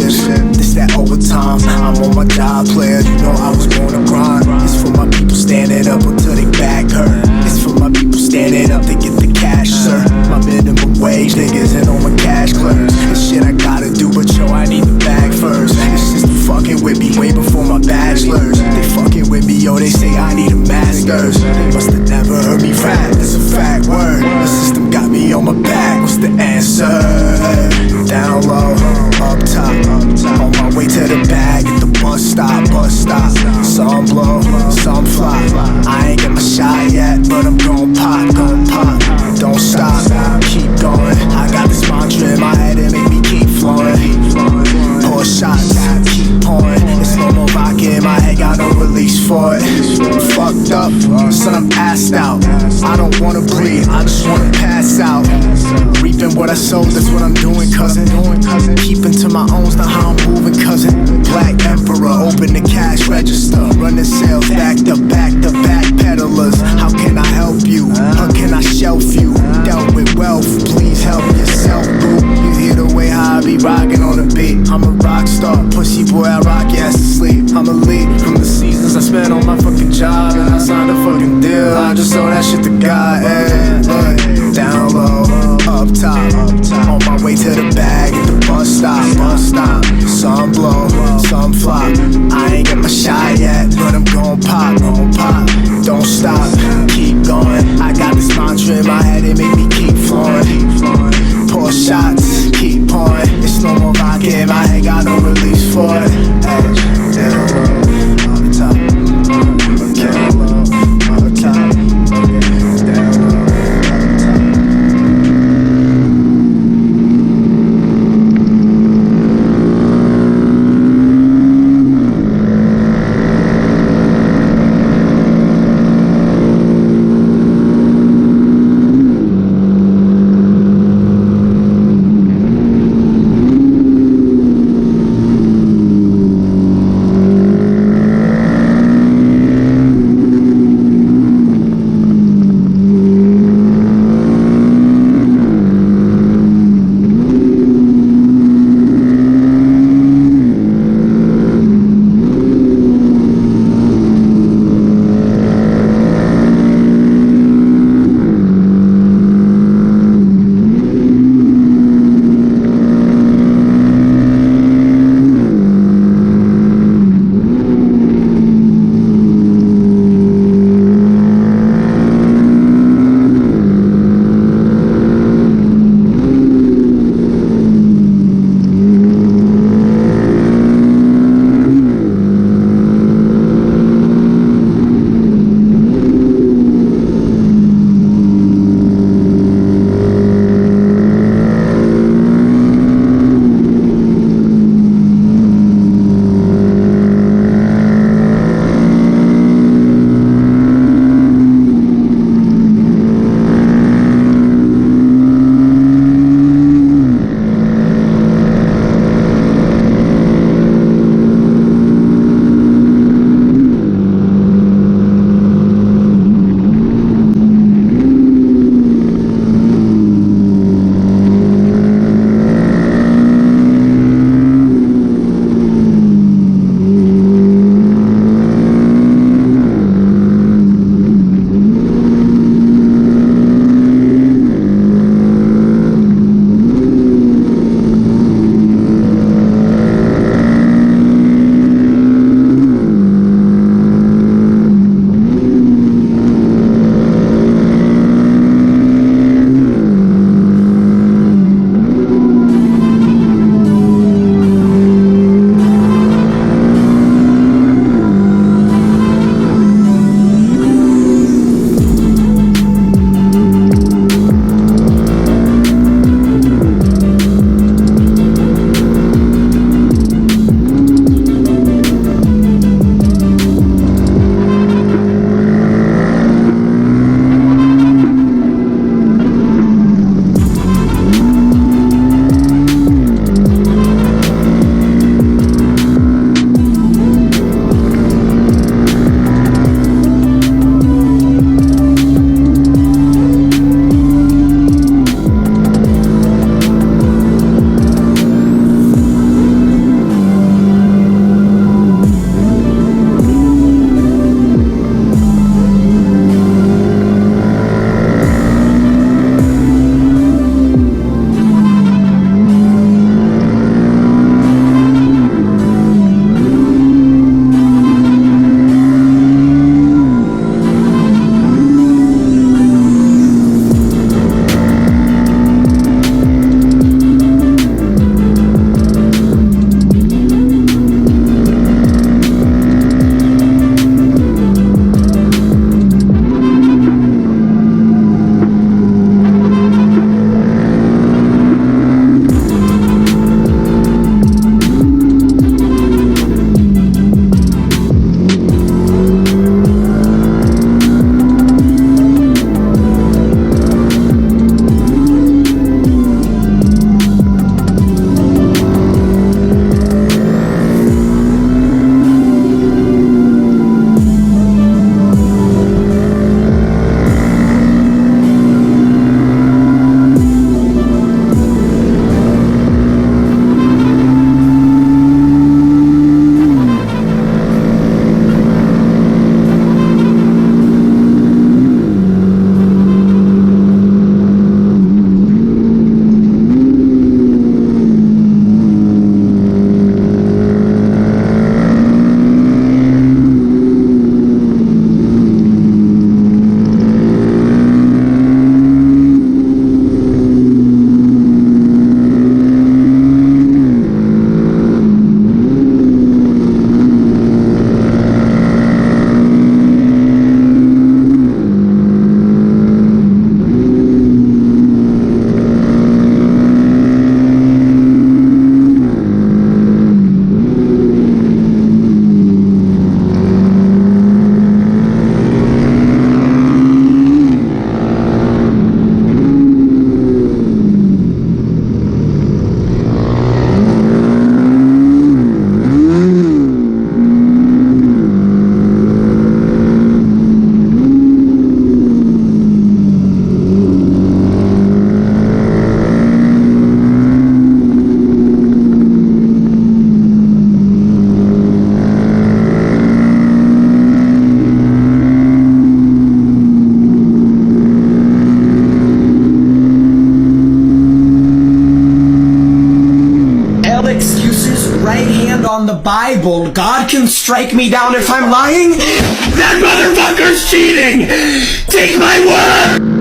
This that overtime, I'm on my job, player. You know I was born to grind. It's for my people standing up until they back hurt. It's for my people standing up to get the cash, sir. My minimum wage niggas and all my cash clerks. This shit I gotta do, but yo, I need the bag first. This system fucking with me way before my bachelor's. They fucking with me, yo, they say I need a master's. They must've never heard me rap, it's a fact word. The system got me on my back, what's the answer? Down low, up top, on my way to the bag at the bus stop. Some blow, some flop. I ain't get my shot yet, but I'm gon' pop. Don't stop, keep going. I got this mantra in my head and make me keep flowing. Pour shots, keep pouring. It's no more vodka in my head, got no release for it. Fucked up, son, I'm passed out. I don't wanna breathe, I just wanna pass out. Reaping what I sowed, that's what I'm doing, cousin. Keeping to my own's not how I'm moving, cousin. Black Emperor, open the cash register. Running sales, back to back peddlers. How can I help you? How can I shelf you? Dealt with wealth, please help yourself, boo. You hear the way how I be rocking on the beat. I'm a rock star, pussy boy, I rock your ass to sleep. I'm a lead from the seasons I spent on my fucking job, and I signed a fucking deal. I just sold that shit to God, look, down low, up top, on my way to the bag at the bus stop. Some blow, some flop. I ain't get my shot yet, but I'm gon' pop. Don't stop, keep going. I got this mantra in my head, it make me keep flowing. Pour shots, keep pouring. It's no more vodka in my head, got no release for it. Down low, up top, down low, up top, down low. And on the Bible, God can strike me down if I'm lying? That motherfucker's cheating! Take my word!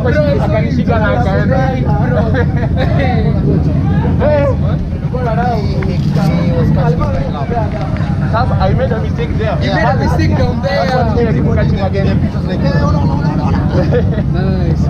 akanishika na akaenda. Sasa I made a mistake there. You made a mistake down there. That's what made me catch him again. And Peter's like, Nice.